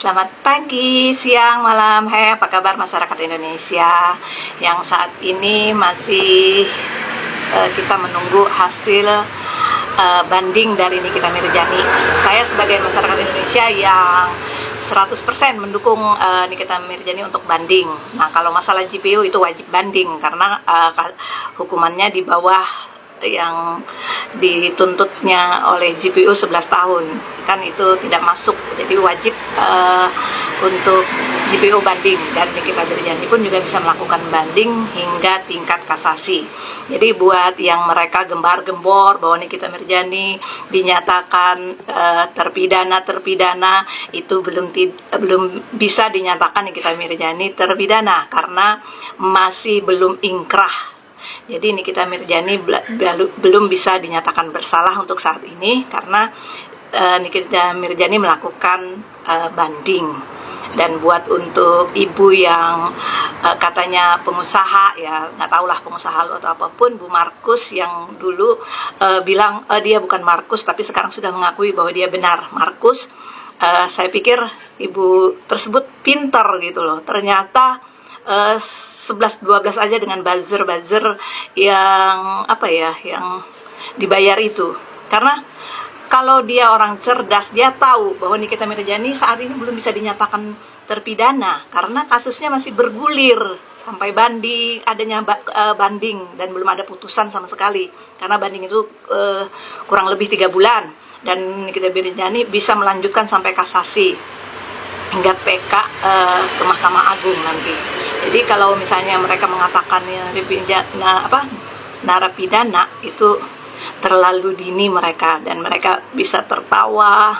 Selamat pagi, siang, malam. Hai, apa kabar masyarakat Indonesia yang saat ini masih kita menunggu hasil banding dari Nikita Mirzani. Saya sebagai masyarakat Indonesia yang 100% mendukung Nikita Mirzani untuk banding. Nah, kalau masalah JPU itu wajib banding karena hukumannya di bawah yang dituntutnya oleh JPU 11 tahun kan itu tidak masuk, jadi wajib untuk JPU banding, dan Nikita Mirzani pun juga bisa melakukan banding hingga tingkat kasasi. Jadi buat yang mereka gembar-gembor bahwa Nikita Mirzani dinyatakan terpidana itu belum bisa dinyatakan Nikita Mirzani terpidana karena masih belum ingkrah. Jadi Nikita Mirzani belum bisa dinyatakan bersalah untuk saat ini karena Nikita Mirzani melakukan banding. Dan buat untuk ibu yang katanya pengusaha, ya nggak tahulah pengusaha atau apapun, Bu Markus yang dulu bilang dia bukan Markus tapi sekarang sudah mengakui bahwa dia benar Markus. Saya pikir ibu tersebut pintar gitu loh. Ternyata 11-12 aja dengan buzzer yang yang dibayar itu. Karena kalau dia orang cerdas, dia tahu bahwa Nikita Mirzani saat ini belum bisa dinyatakan terpidana karena kasusnya masih bergulir sampai adanya banding dan belum ada putusan sama sekali. Karena banding itu kurang lebih 3 bulan dan Nikita Mirzani bisa melanjutkan sampai kasasi hingga PK ke Mahkamah Agung nanti. Jadi kalau misalnya mereka mengatakan narapidana itu terlalu dini mereka, dan mereka bisa tertawa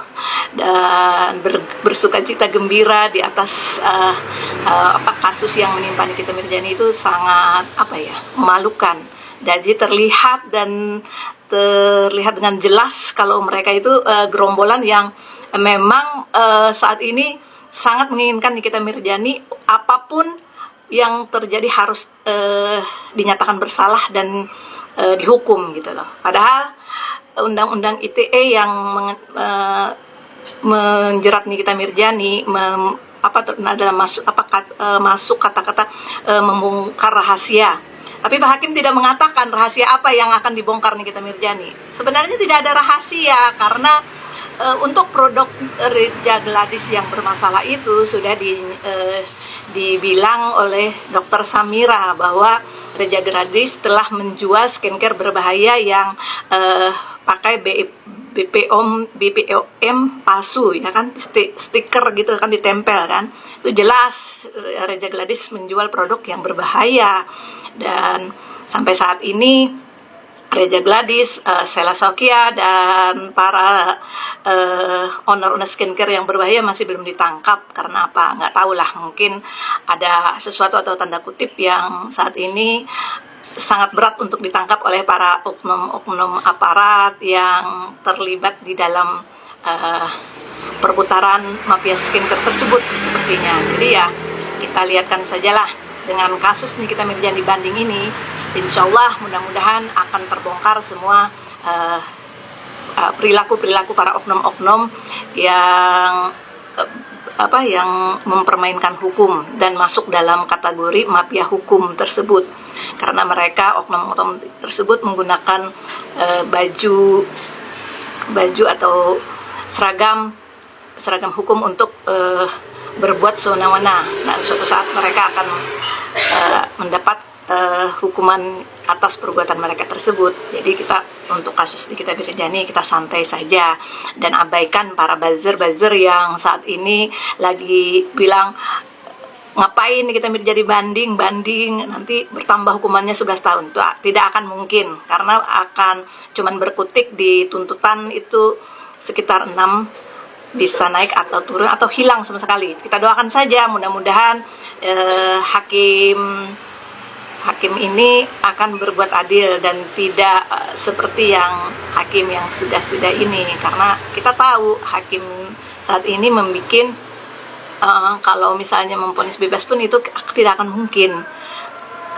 dan bersukacita gembira di atas kasus yang menimpa Nikita Mirzani itu sangat memalukan. Jadi terlihat dengan jelas kalau mereka itu gerombolan yang memang saat ini sangat menginginkan Nikita Mirzani apapun yang terjadi harus dinyatakan bersalah dan dihukum gitu loh. Padahal undang-undang ITE yang menjerat Nikita Mirzani adalah masuk kata-kata membongkar rahasia. Tapi Pak Hakim tidak mengatakan rahasia apa yang akan dibongkar Nikita Mirzani. Sebenarnya tidak ada rahasia karena untuk produk Reja Gladys yang bermasalah itu sudah dibilang oleh Dr. Samira bahwa Reja Gladys telah menjual skincare berbahaya yang pakai BPOM palsu, ya kan, stiker gitu kan ditempel kan. Itu jelas Reja Gladys menjual produk yang berbahaya. Dan sampai saat ini Reja Gladys, Sela Saukia, dan para owner skincare yang berbahaya masih belum ditangkap. Karena apa? Nggak tahu lah, mungkin ada sesuatu atau tanda kutip yang saat ini sangat berat untuk ditangkap oleh para oknum aparat yang terlibat di dalam perputaran mafia skincare tersebut sepertinya. Jadi ya kita lihatkan sajalah dengan kasus Nikita Mirzani banding ini. Insya Allah mudah-mudahan akan terbongkar semua perilaku para oknum-oknum yang yang mempermainkan hukum dan masuk dalam kategori mafia hukum tersebut. Karena mereka oknum-oknum tersebut menggunakan baju atau seragam hukum untuk berbuat sewenang-wenang, dan suatu saat mereka akan mendapat hukuman atas perbuatan mereka tersebut. Jadi kita untuk kasus Nikita Mirzani kita santai saja dan abaikan para buzzer yang saat ini lagi bilang ngapain Nikita Mirzani banding nanti bertambah hukumannya 11 tahun. Itu tidak akan mungkin karena akan cuman berkutik di tuntutan itu sekitar 6 bisa naik atau turun atau hilang sama sekali. Kita doakan saja mudah-mudahan hakim ini akan berbuat adil dan tidak seperti yang hakim yang sudah ini, karena kita tahu hakim saat ini membuat kalau misalnya memvonis bebas pun itu tidak akan mungkin.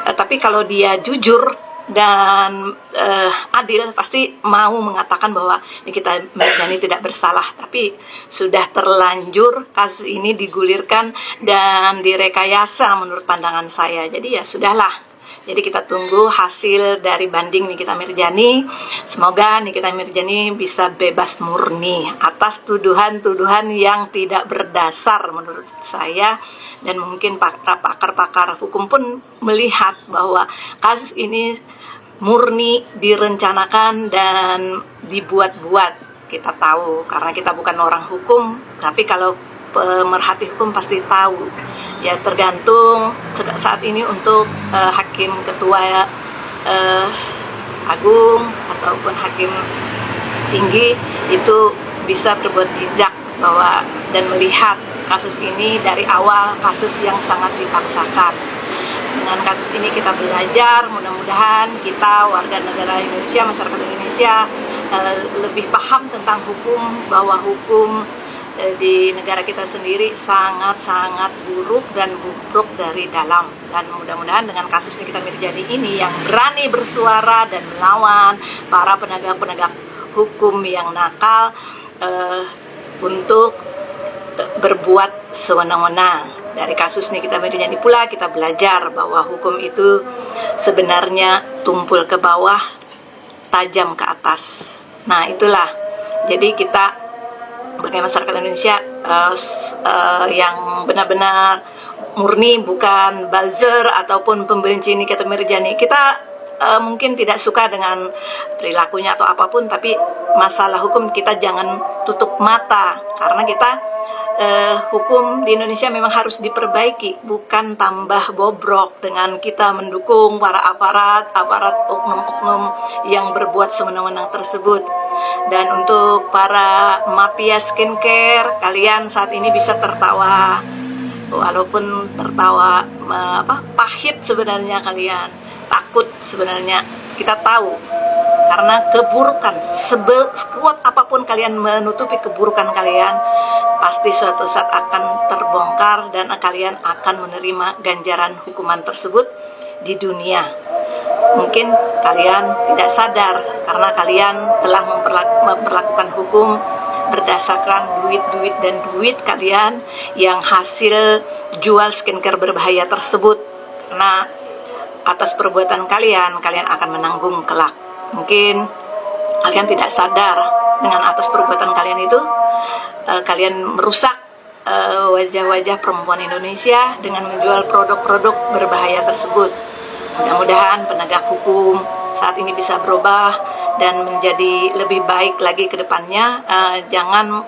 Tapi kalau dia jujur dan adil, pasti mau mengatakan bahwa Nikita Mirzani tidak bersalah. Tapi sudah terlanjur kasus ini digulirkan dan direkayasa menurut pandangan saya. Jadi ya sudahlah. Jadi kita tunggu hasil dari banding Nikita Mirzani. Semoga Nikita Mirzani bisa bebas murni atas tuduhan-tuduhan yang tidak berdasar menurut saya. Dan mungkin pakar-pakar hukum pun melihat bahwa kasus ini murni direncanakan dan dibuat-buat. Kita tahu karena kita bukan orang hukum, tapi kalau pemerhati hukum pasti tahu. Ya tergantung saat ini untuk hakim ketua agung ataupun hakim tinggi itu bisa berbuat bijak bahwa dan melihat kasus ini dari awal kasus yang sangat dipaksakan. Dengan kasus ini kita belajar, mudah-mudahan kita warga negara Indonesia, masyarakat Indonesia lebih paham tentang hukum, bahwa hukum di negara kita sendiri sangat-sangat buruk dan buruk dari dalam. Dan mudah-mudahan dengan kasus Nikita Mirzani ini yang berani bersuara dan melawan para penegak-penegak hukum yang nakal untuk berbuat sewenang-wenang. Dari kasus Nikita Mirzani pula kita belajar bahwa hukum itu sebenarnya tumpul ke bawah, tajam ke atas. Nah itulah, jadi kita sebagai masyarakat Indonesia yang benar-benar murni, bukan buzzer ataupun pembenci Nikita Mirzani. Kita mungkin tidak suka dengan perilakunya atau apapun, tapi masalah hukum kita jangan tutup mata, karena kita hukum di Indonesia memang harus diperbaiki, bukan tambah bobrok dengan kita mendukung para aparat oknum-oknum yang berbuat sewenang-wenang tersebut. Dan untuk para mafia skincare, kalian saat ini bisa tertawa, walaupun tertawa pahit sebenarnya, kalian takut sebenarnya, kita tahu. Karena keburukan, sekuat apapun kalian menutupi keburukan kalian, pasti suatu saat akan terbongkar dan kalian akan menerima ganjaran hukuman tersebut di dunia. Mungkin kalian tidak sadar karena kalian telah memperlakukan hukum berdasarkan duit dan duit kalian yang hasil jual skincare berbahaya tersebut. Karena atas perbuatan kalian akan menanggung kelak. Mungkin kalian tidak sadar dengan atas perbuatan kalian itu kalian merusak wajah-wajah perempuan Indonesia dengan menjual produk-produk berbahaya tersebut. Mudah-mudahan penegak hukum saat ini bisa berubah dan menjadi lebih baik lagi ke depannya. Jangan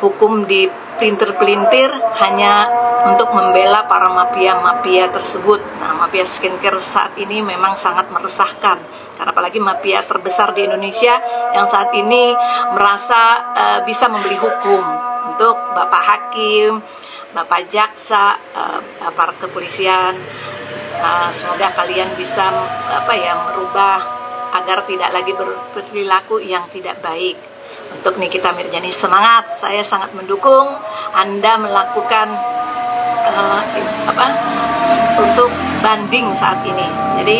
hukum dipelintir-pelintir hanya untuk membela para mafia tersebut. Nah, mafia skincare saat ini memang sangat meresahkan, karena apalagi mafia terbesar di Indonesia yang saat ini merasa bisa membeli hukum. Untuk Bapak Hakim, Bapak Jaksa, aparat kepolisian, semoga kalian bisa merubah agar tidak lagi berperilaku yang tidak baik. Untuk Nikita Mirzani, semangat, saya sangat mendukung Anda melakukan untuk banding saat ini. Jadi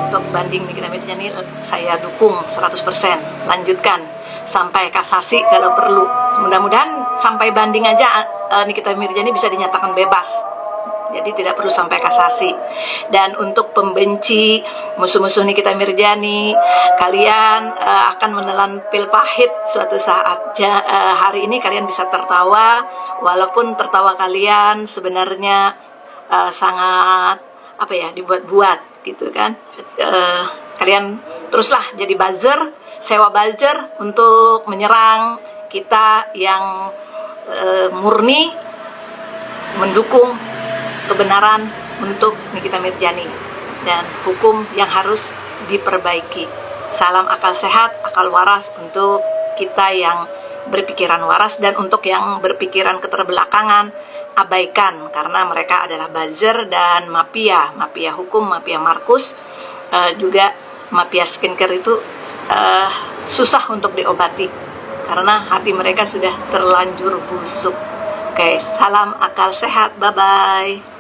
untuk banding Nikita Mirzani saya dukung 100%, lanjutkan sampai kasasi kalau perlu. Mudah-mudahan sampai banding aja Nikita Mirzani bisa dinyatakan bebas. Jadi tidak perlu sampai kasasi. Dan untuk pembenci, musuh-musuh Nikita Mirzani, kalian akan menelan pil pahit suatu saat. Hari ini kalian bisa tertawa, walaupun tertawa kalian sebenarnya sangat dibuat-buat gitu kan. Kalian teruslah jadi buzzer, sewa buzzer untuk menyerang kita yang murni mendukung kebenaran untuk Nikita Mirzani dan hukum yang harus diperbaiki. Salam akal sehat, akal waras untuk kita yang berpikiran waras, dan untuk yang berpikiran keterbelakangan abaikan, karena mereka adalah buzzer dan mafia hukum, mafia Markus, juga mafia skincare itu susah untuk diobati karena hati mereka sudah terlanjur busuk. Oke, salam akal sehat, bye-bye.